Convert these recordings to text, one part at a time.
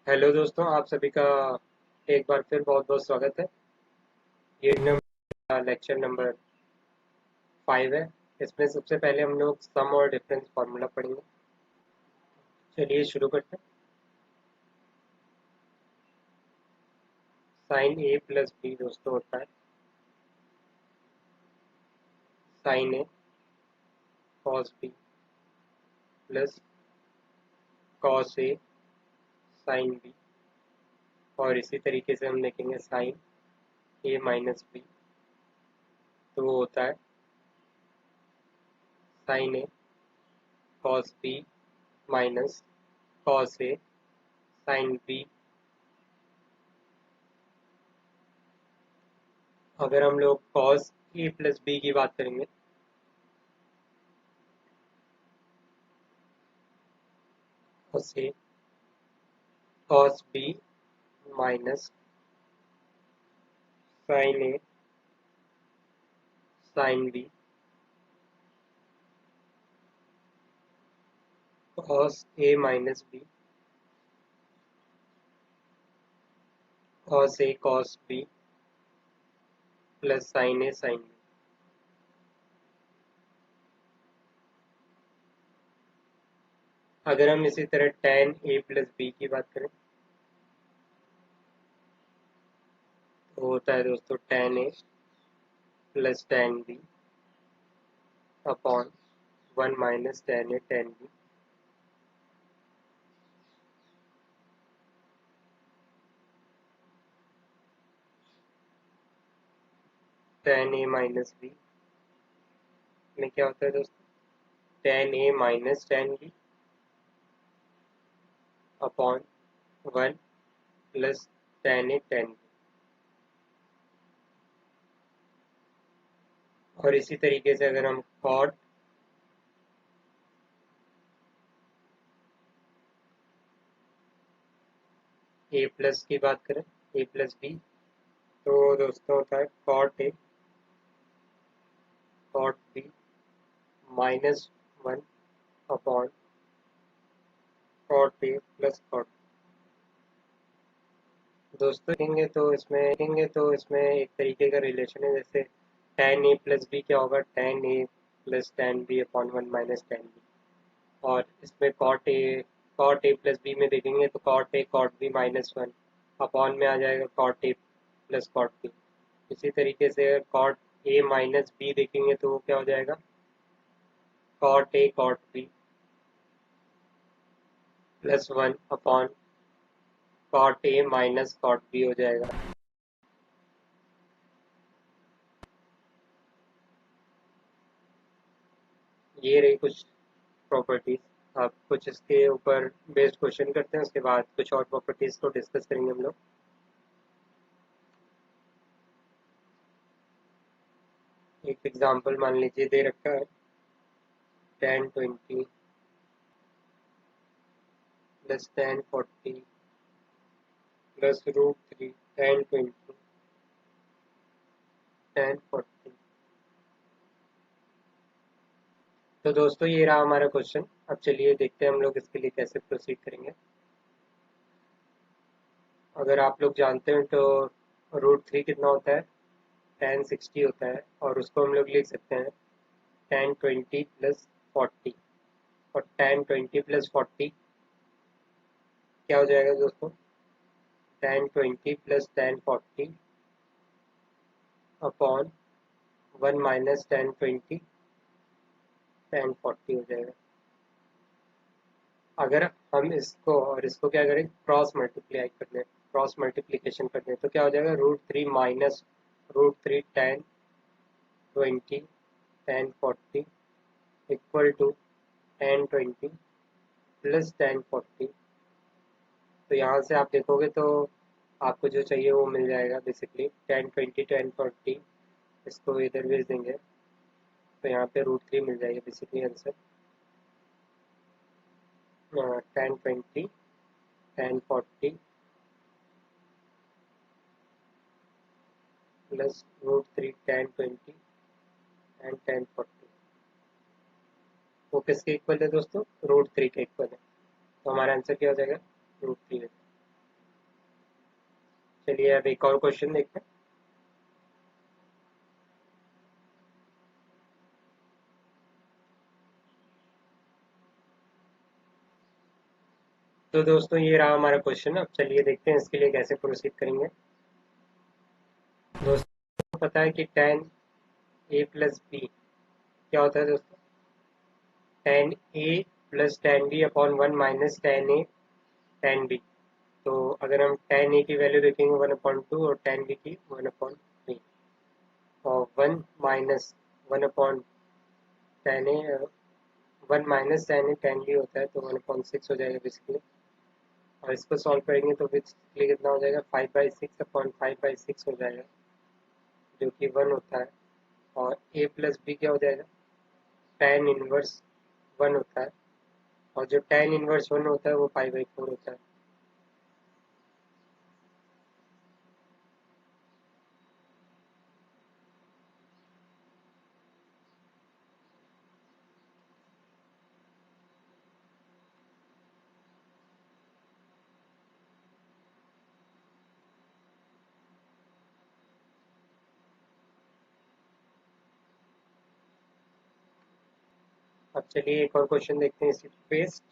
Hello दोस्तों, आप सभी का एक बार फिर बहुत बहुत स्वागत है। ये लेक्चर नंबर 5 है। इसमें सबसे पहले हम लोग सम और डिफरेंस फार्मूला पढ़ेंगे। चलिए शुरू करते हैं। साइन ए प्लस बी दोस्तों होता है sign A cos B plus cos A sine B. और इसी तरीके से हम देखेंगे साइन ए माइनस बी, तो वो होता है sign A cos B minus cos A sine B. अगर हम लोग कॉस ए प्लस बी की बात करेंगे, cos A cos B minus sign A sine B cos A minus B cos A cos B plus sign A sine B. अगर हम इसी तरह टेन ए प्लस बी की बात करें तो होता है दोस्तों ten A plus ten B upon one minus ten A ten B. Ten A minus B में क्या होता है दोस्तों, ten A minus ten B upon one plus ten A ten B. और इसी तरीके से अगर हम कॉट ए प्लस की बात करें, ए प्लस बी, तो दोस्तों होता है cot B minus one upon cot A plus cot. दोस्तों देखेंगे तो इसमें एक तरीके का रिलेशन है, जैसे टेन ए प्लस बी क्या होगा, ten A plus ten B upon one minus ten B. और इसमें कॉट ए प्लस बी में देखेंगे तो cot B minus one upon में आ जाएगा cot A plus cot B. इसी तरीके से कॉट ए माइनस बी देखेंगे तो वो क्या हो जाएगा, cot A cot B plus one upon cot A minus cot B हो जाएगा। ये रही कुछ प्रॉपर्टीज। आप कुछ इसके ऊपर बेस्ड क्वेश्चन करते हैं, उसके बाद कुछ और प्रॉपर्टीज को डिस्कस करेंगे हम लोग। एक एग्जांपल मान लीजिए दे रखा है tan twenty plus tan forty plus root three tan twenty tan forty. तो दोस्तों ये रहा हमारा क्वेश्चन। अब चलिए देखते हैं हम लोग इसके लिए कैसे प्रोसीड करेंगे। अगर आप लोग जानते हैं तो रूट थ्री कितना होता है, टेन सिक्सटी होता है, और उसको हम लोग लिख सकते हैं टेन ट्वेंटी प्लस फोर्टी। और टेन ट्वेंटी प्लस फोर्टी क्या हो जाएगा दोस्तों, ten twenty plus tan forty upon one minus ten twenty tan forty हो जाएगा। अगर हम इसको और इसको क्या करें, क्रॉस मल्टीप्लीकेशन कर दें तो क्या हो जाएगा, root three minus root three tan twenty tan forty equal to tan twenty plus tan forty. तो यहाँ से आप देखोगे तो आपको जो चाहिए वो मिल जाएगा। Basically ten twenty tan forty इसको इधर भेज देंगे तो यहाँ पे रूट थ्री मिल जाएगी basically answer. Tan twenty tan forty plus root three tan twenty and tan forty, वो किसके इक्वल है दोस्तों, रूट थ्री के इक्वल है। तो हमारा आंसर क्या हो जाएगा, रूट थ्री है। चलिए अब एक और क्वेश्चन देखते हैं। तो दोस्तों ये रहा हमारा क्वेश्चन। अब चलिए देखते हैं इसके लिए कैसे प्रोसीड करेंगे। दोस्तों पता है कि tan a प्लस बी क्या होता है दोस्तों? tan a plus tan b upon 1 minus tan a tan b। तो अगर हम tan a की वैल्यू देखेंगे 1/2 और tan b की 1/3 और 1 minus 1 tan a 1 minus tan a tan b होता है तो 1/6 हो जाएगा बेसिकली। और इसको सॉल्व करेंगे तो बेसिकली कितना हो जाएगा 5/6 अपॉन 5/6 हो जाएगा जो कि 1 होता है। और a प्लस बी क्या हो जाएगा tan इनवर्स 1 होता है और जो tan इनवर्स 1 होता है वो 5/4 होता है। अब चलिए एक और क्वेश्चन देखते हैं इसी बेस्ड।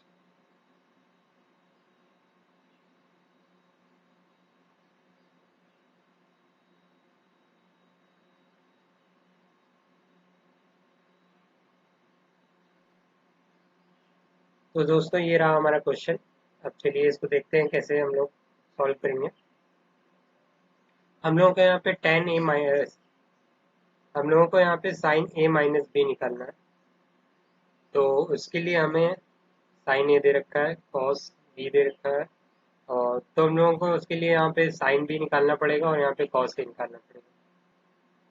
तो दोस्तों ये रहा हमारा क्वेश्चन। अब चलिए इसको देखते हैं कैसे हम लोग सॉल्व करेंगे। हम लोगों को यहाँ पे tan a माइनस हम लोगों को यहाँ पे sin a माइनस बी निकालना है। तो उसके लिए हमें sin a दे रखा है, cos b दे रखा है, और तो हम लोगों को उसके लिए यहाँ पे sin b निकालना पड़ेगा और यहाँ पे cos a निकालना पड़ेगा।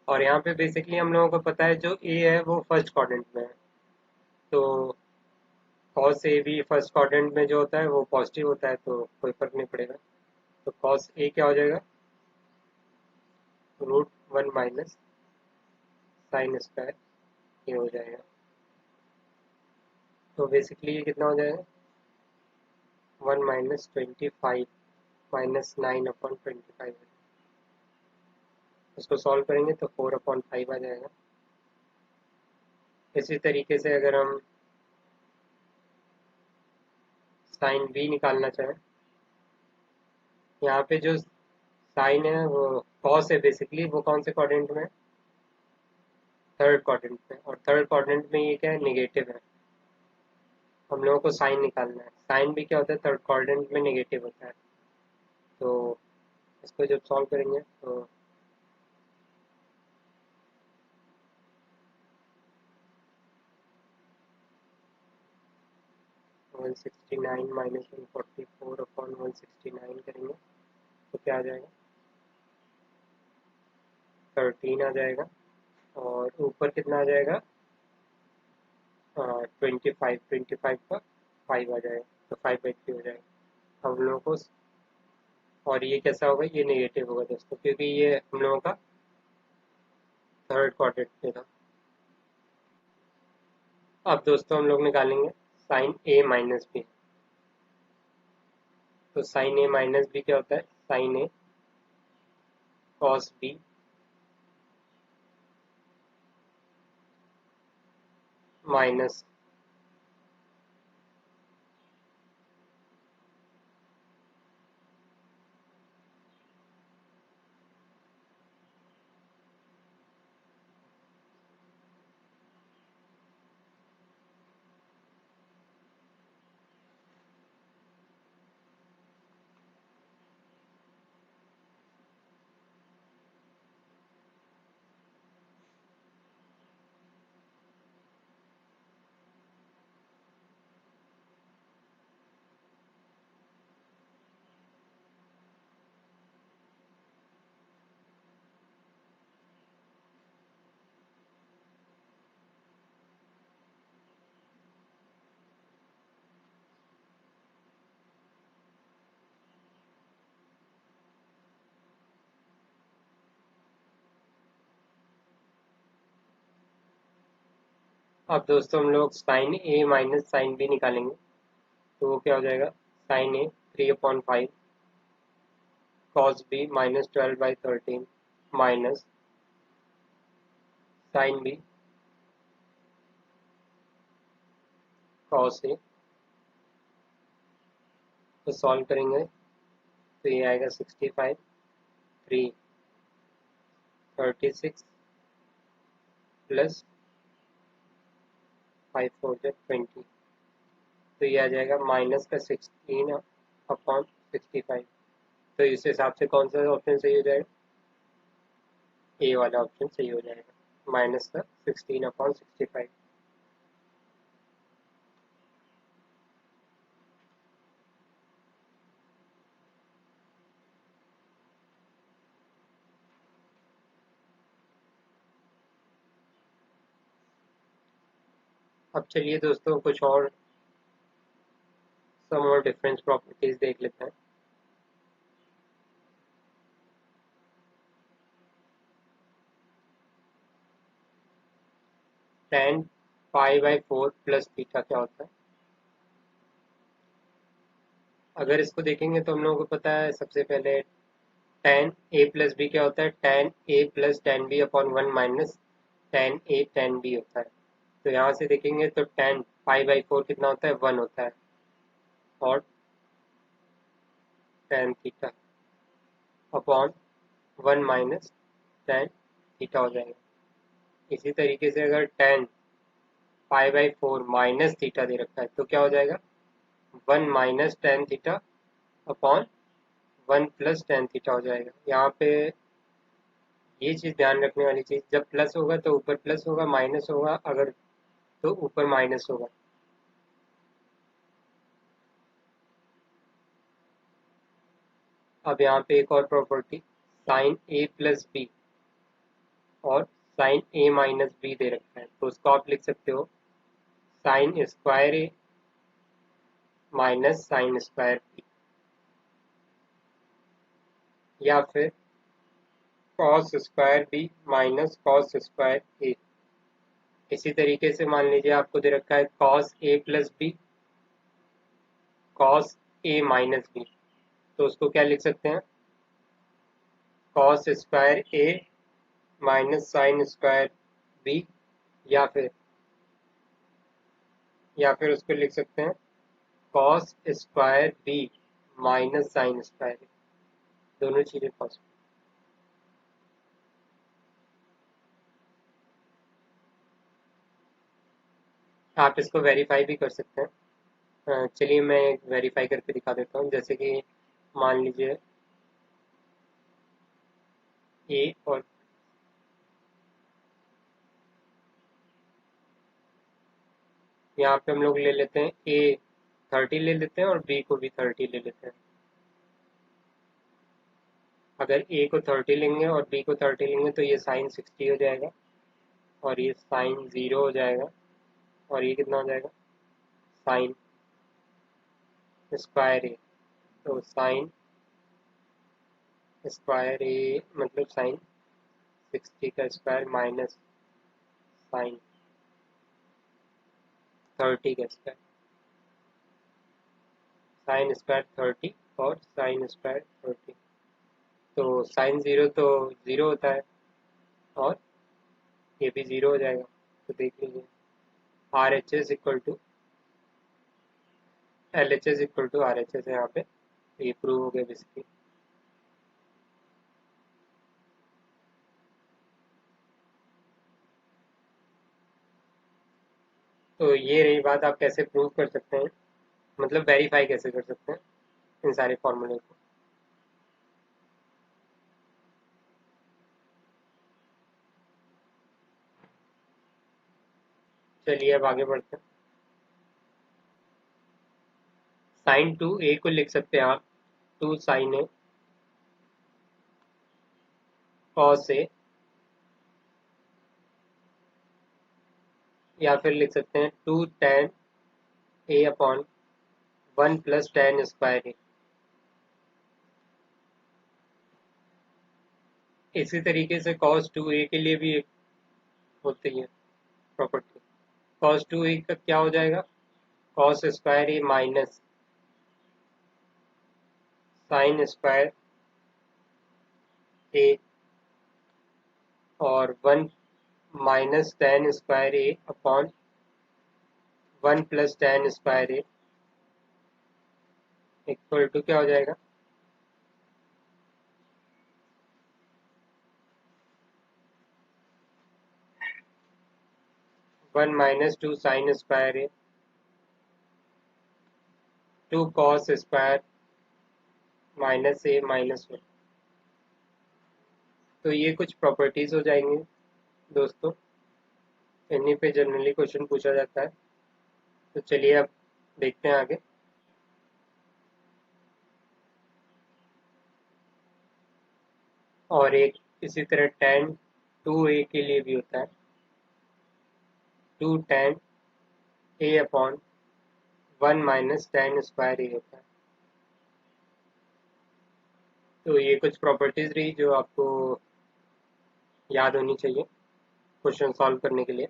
और यहाँ पे बेसिकली हम लोगों को पता है जो a है वो फर्स्ट क्वाड्रेंट में है, तो cos a भी फर्स्ट क्वाड्रेंट में जो होता है वो पॉजिटिव होता है तो कोई फर्क नहीं पड़ेगा। तो cos a क्या हो जाएगा √1 माइनस साइन स्क्वायर ये हो जाएगा। तो बेसिकली ये कितना हो जाएगा 1 माइनस 25 माइनस 9/25। इसको सॉल्व करेंगे तो 4/5 आ जाएगा। इसी तरीके से अगर हम साइन बी निकालना चाहें, यहाँ पे जो साइन है वो कॉस है बेसिकली, वो कौन से क्वाड्रेंट में है थर्ड क्वाड्रेंट में, और थर्ड क्वाड्रेंट में ये क्या है नेगेटिव है। हम लोगों को साइन निकालना है, साइन भी क्या होता है थर्ड क्वाड्रेंट में नेगेटिव होता है। तो इसको जब सॉल्व करेंगे तो 169 माइनस 144/169 करेंगे तो क्या आ जाएगा 13 आ जाएगा। और ऊपर कितना आ जाएगा 25 का 5 आ जाएगा तो 5/3 हो जाएगा हम लोगों को। और ये कैसा होगा ये नेगेटिव होगा दोस्तों क्योंकि ये हम लोगों का थर्ड क्वाड्रेंट में था। अब दोस्तों हम लोग निकालेंगे साइन ए माइनस बी। तो साइन ए माइनस बी क्या होता है साइन ए कॉस बी माइनस अब दोस्तों हम लोग sign A minus sine B निकालेंगे तो वो क्या हो जाएगा sign A 3/5 cos b minus 12/13 minus sin b cos a। तो सॉल्व करेंगे तो ये आएगा 65 3 36 प्लस 5 4 20। तो ये आ जाएगा माइनस का 16/65। तो इस हिसाब से कौन सा ऑप्शन सही हो जाएगा? ए वाला ऑप्शन सही हो जाएगा, माइनस का 16/65। अब चलिए दोस्तों कुछ और सम और डिफरेंस प्रॉपर्टीज देख लेते हैं। tan π/4 प्लस थीटा क्या होता है? अगर इसको देखेंगे तो हम लोगों को पता है सबसे पहले tan a प्लस बी क्या होता है? tan a plus tan b upon 1 minus tan a tan b होता है। तो यहाँ से देखेंगे तो tan π/4 कितना होता है? 1 होता है और tan theta upon 1 minus tan theta हो जाएगा। इसी तरीके से अगर tan π/4 माइनस थीटा दे रखा है तो क्या हो जाएगा? 1 minus tan theta upon 1 plus tan theta हो जाएगा। यहाँ पे ये चीज़ ध्यान रखने वाली चीज़, जब प्लस होगा तो ऊपर प्लस होगा, माइनस होगा अगर तो ऊपर माइनस होगा। अब यहाँ पे एक और property sine A plus B और साइन ए माइनस बी दे रखा है, तो उसको आप लिख सकते हो sine square A minus sine square B, या फिर cos square B minus cos square A. इसी तरीके से मान लीजिए आपको दे रखा है cos A plus B cos A minus B, तो उसको क्या लिख सकते हैं? Cos square A minus sine square B, या फिर उसको लिख सकते हैं cos square B minus sine square. दोनों चीजें पॉसिबल। आप इसको वेरीफाई भी कर सकते हैं। चलिए मैं वेरीफाई करके दिखा देता हूँ। जैसे कि मान लीजिए ए और यहाँ पे हम लोग ले लेते हैं ए 30 ले लेते हैं और बी को भी 30 ले लेते हैं। अगर ए को 30 लेंगे और बी को 30 लेंगे तो ये साइन 60 हो जाएगा और ये साइन 0 हो जाएगा और ये कितना हो जाएगा? साइन स्क्वायर ए। तो साइन स्क्वायर ए मतलब साइन 60 का स्क्वायर माइनस साइन 30 का स्क्वायर, साइन स्क्वायर 30 और साइन स्क्वायर 30। तो साइन 0 तो 0 होता है और ये भी 0 हो जाएगा। तो देख लीजिए R H S equal to L H S equal to R H S है यहाँ पे। तो ये प्रूव हो गया बेसिकली। तो ये रही बात, आप कैसे प्रूव कर सकते हैं, मतलब वेरीफाई कैसे कर सकते हैं इन सारे फॉर्मूले को। चलिए अब आगे बढ़ते हैं। साइन 2 ए को लिख सकते हैं आप 2 साइन ए कॉस ए, या फिर लिख सकते हैं 2 tan A upon 1 plus tan square A. इसी तरीके से cos 2a के लिए भी एक होती है प्रॉपर्टी। cos 2a का क्या हो जाएगा? cos square A minus sine square A और 1 minus tan square A upon 1 plus tan square A equal to क्या हो जाएगा? 1 minus 2 sine square A 2 cos square minus A minus 1। तो ये कुछ प्रॉपर्टीज हो जाएंगी दोस्तों, इन्हीं पे जनरली क्वेश्चन पूछा जाता है। तो चलिए अब देखते हैं आगे। और एक इसी तरह tan 2a के लिए भी होता है, 2 tan a upon 1 minus tan square A होता है। तो ये कुछ प्रॉपर्टीज रही जो आपको याद होनी चाहिए क्वेश्चन सॉल्व करने के लिए।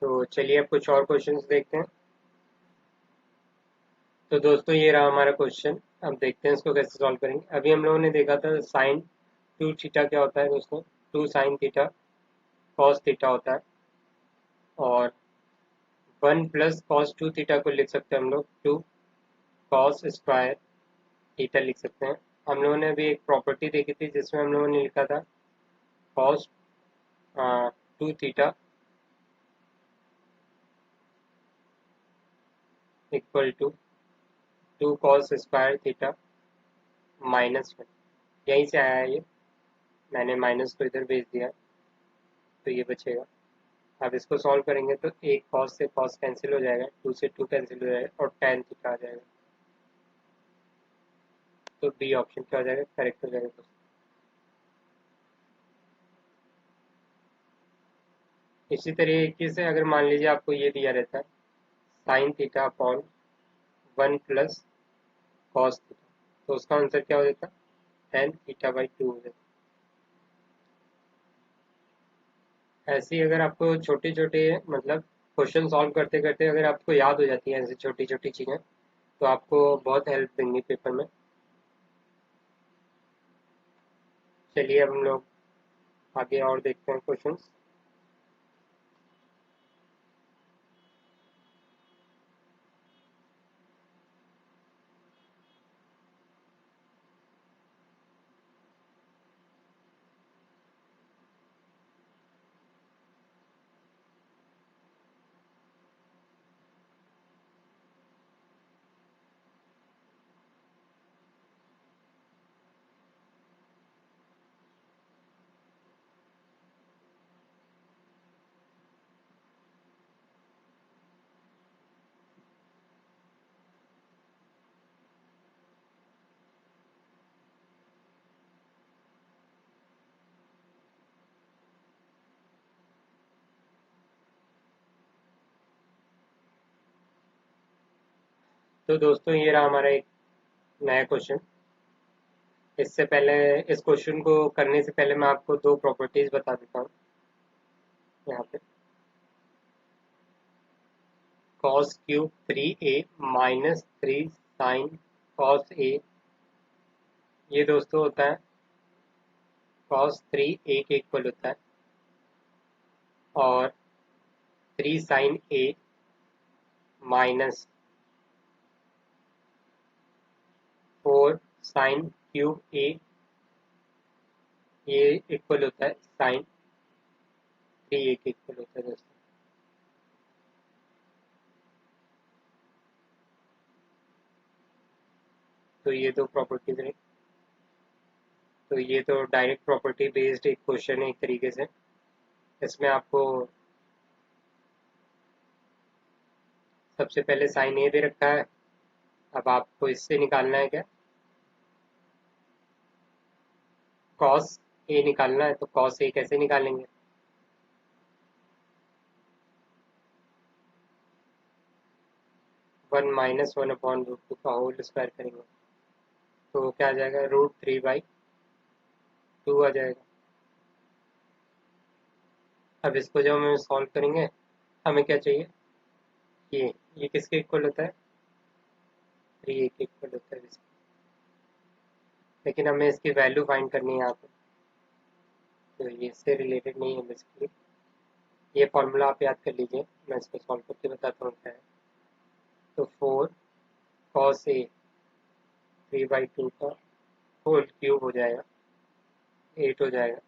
तो चलिए अब कुछ और क्वेश्चंस देखते हैं। तो दोस्तों ये रहा हमारा क्वेश्चन, अब देखते हैं इसको कैसे सॉल्व करेंगे। अभी हम लोगों ने देखा था साइन 2 थीटा क्या होता है दोस्तों, 2 साइन थीटा कॉस थीटा होता है, और 1 प्लस कॉस 2 थीटा को लिख सकते हैं हम लोग 2 कॉस स्क्वायर थीटा लिख सकते हैं। हम लोगों ने अभी एक प्रॉपर्टी देखी थी जिसमें हम लोगों ने लिखा था cos 2 theta equal to 2 cos square theta minus 1। यहीं से आया है ये, मैंने माइनस को इधर भेज दिया, तो ये बचेगा। अब इसको सॉल्व करेंगे तो एक कॉस से कॉस कैंसिल हो जाएगा, 2 से 2 कैंसिल हो जाएगा और tan थीटा आ जाएगा। तो बी ऑप्शन क्या हो जाएगा, करेक्ट हो जाएगा दोस्तों। इसी तरीके से अगर मान लीजिए आपको ये दिया रहता है sine theta upon 1 plus cos theta, तो उसका आंसर क्या हो जाता है, tan थीटा बाई 2 हो जाता है। ऐसे ही अगर आपको छोटे छोटे मतलब क्वेश्चन सॉल्व करते करते अगर आपको याद हो जाती है ऐसी छोटी छोटी चीज़ें, तो आपको बहुत हेल्प देंगी पेपर में। चलिए अब हम लोग आगे और देखते हैं क्वेश्चंस। तो दोस्तों ये रहा हमारा एक नया क्वेश्चन। इससे पहले इस क्वेश्चन को करने से पहले मैं आपको दो प्रॉपर्टीज बता देता हूँ यहाँ पे। Cos cube 3a minus 3 sine cos A, ये दोस्तों होता है कॉस 3a के इक्वल होता है, और 3 sign A minus 4 sine cube ए, ये इक्वल होता है साइन 3a के इक्वल होता है दोस्तों। तो ये दो प्रॉपर्टीज रही। तो ये तो डायरेक्ट प्रॉपर्टी बेस्ड एक क्वेश्चन है एक तरीके से। इसमें आपको सबसे पहले साइन ए दे रखा है, अब आपको इससे निकालना है क्या, कॉस ए निकालना है। तो कॉस ए कैसे निकालेंगे, 1 माइनस 1 अपॉन रूट 2 का होल स्क्वायर करेंगे, तो क्या आ जाएगा, √3/2 आ जाएगा। अब इसको जब हम सॉल्व करेंगे हमें क्या चाहिए, ये किसके इक्वल होता है, 3a के इक्वल होता है। लेकिन हमें इसकी वैल्यू फाइंड करनी है यहाँ पे, तो ये इससे रिलेटेड नहीं है बेसिकली। ये फॉर्मूला आप याद कर लीजिए, मैं इसको सॉल्व करके बताता हूँ क्या है। तो 4 cos A 3/2 का होल क्यूब हो जाएगा, 8 हो जाएगा,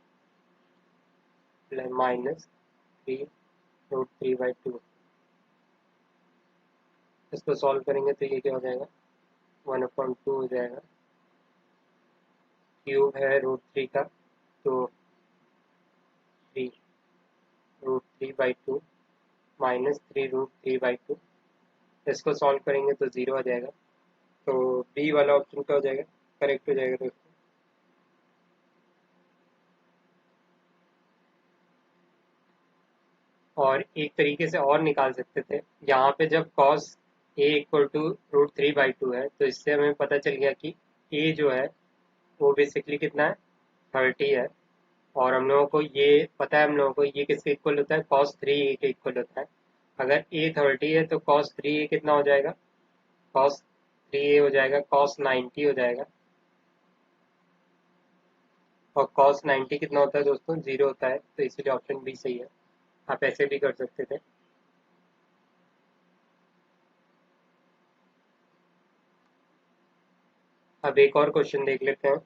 माइनस 3√3/2। इसको सॉल्व करेंगे तो ये क्या हो जाएगा, 1/2 हो जाएगा। क्यूब है √3 का, तो 3√3/2 माइनस 3√3/2। इसको सॉल्व करेंगे तो 0 आ जाएगा। तो बी वाला ऑप्शन क्या हो जाएगा, करेक्ट हो जाएगा दोस्तों। और एक तरीके से और निकाल सकते थे, यहाँ पे जब cos a इक्वल टू √3/2 है, तो इससे हमें पता चल गया कि a जो है वो बेसिकली कितना है, 30 है। और हम लोगों को ये पता है, हम लोगों को ये किसके इक्वल होता है, cos 3a के इक्वल होता है। अगर a 30 है तो cos 3a कितना हो जाएगा, cos 3a हो जाएगा cos 90 हो जाएगा। और cos 90 कितना होता है दोस्तों, 0 होता है, तो इसलिए ऑप्शन बी सही है। आप ऐसे भी कर सकते थे। अब एक और क्वेश्चन देख लेते हैं।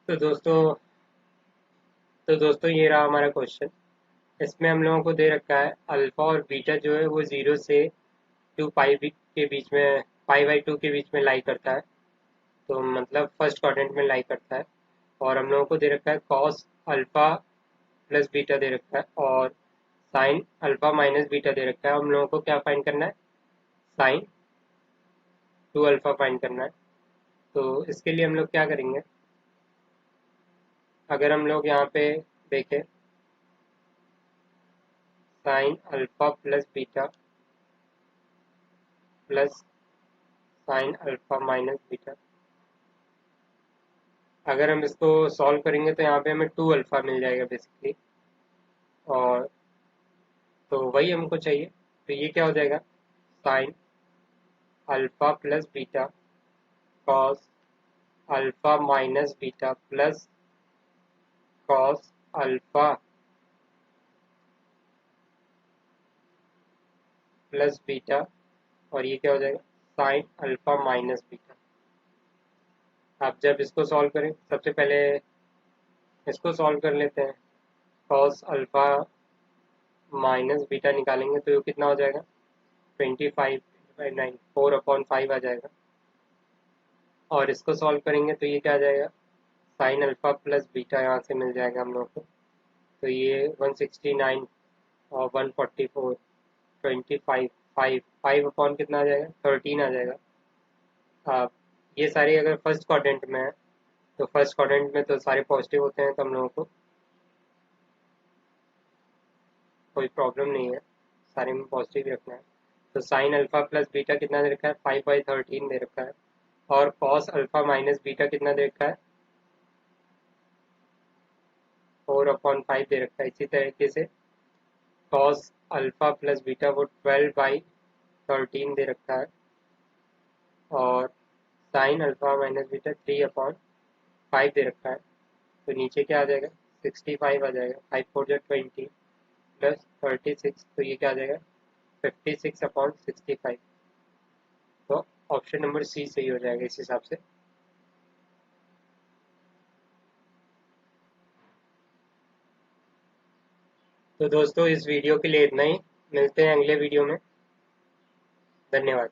तो दोस्तों ये रहा हमारा क्वेश्चन। इसमें हम लोगों को दे रखा है अल्फा और बीटा जो है वो 0 से 2 पाई के बीच में, π/2 के बीच में लाई करता है, तो मतलब फर्स्ट क्वाड्रेंट में लाई करता है। और हम लोगों को दे रखा है कॉस अल्फा प्लस बीटा दे रखा है, और साइन अल्फा माइनस बीटा दे रखा है। हम लोगों को क्या फाइंड करना है, साइन 2 अल्फा फाइंड करना है। तो इसके लिए हम लोग क्या करेंगे, अगर हम लोग यहाँ पे देखें, sine alpha plus beta plus sine alpha minus beta, अगर हम इसको सॉल्व करेंगे तो यहाँ पे हमें 2 अल्फा मिल जाएगा बेसिकली। और तो वही हमको चाहिए, तो ये क्या हो जाएगा, sine alpha plus beta cos alpha minus beta plus cos alpha plus beta, और ये क्या हो जाएगा, साइन अल्फा माइनस बीटा। आप जब इसको सॉल्व करें, सबसे पहले इसको सॉल्व कर लेते हैं। कॉस अल्फा माइनस बीटा निकालेंगे तो ये कितना हो जाएगा, 25/9, 4/5 आ जाएगा। और इसको सॉल्व करेंगे तो ये क्या आ जाएगा, साइन अल्फा प्लस बीटा यहाँ से मिल जाएगा हम लोग को। तो ये 169 और 144, 25, 5 कितना आ जाएगा, 13 आ जाएगा। आप ये सारे अगर फर्स्ट क्वाड्रेंट में है, तो फर्स्ट क्वाड्रेंट में तो सारे पॉजिटिव होते हैं, तो हम लोगों को कोई प्रॉब्लम नहीं है, सारे में पॉजिटिव रखना है। तो साइन अल्फा प्लस बीटा कितना दे रखा है, 5/13 दे रखा है। और कॉस अल्फा माइनस बीटा कितना दे रखा है, 4/5 दे रखा है। इसी तरीके से कॉस अल्फा प्लस बीटा वो 12/13 दे रखा है। और साइन अल्फा माइनस बीटा 3/5 5 दे रखा है, तो नीचे क्या आ जाएगा 65 आ जाएगा, 5 4 जो 20 प्लस 36, तो ये क्या आ जाएगा 56/65। तो ऑप्शन नंबर सी सही हो जाएगा इस हिसाब से। तो दोस्तों इस वीडियो के लिए इतना ही, मिलते हैं अगले वीडियो में। धन्यवाद।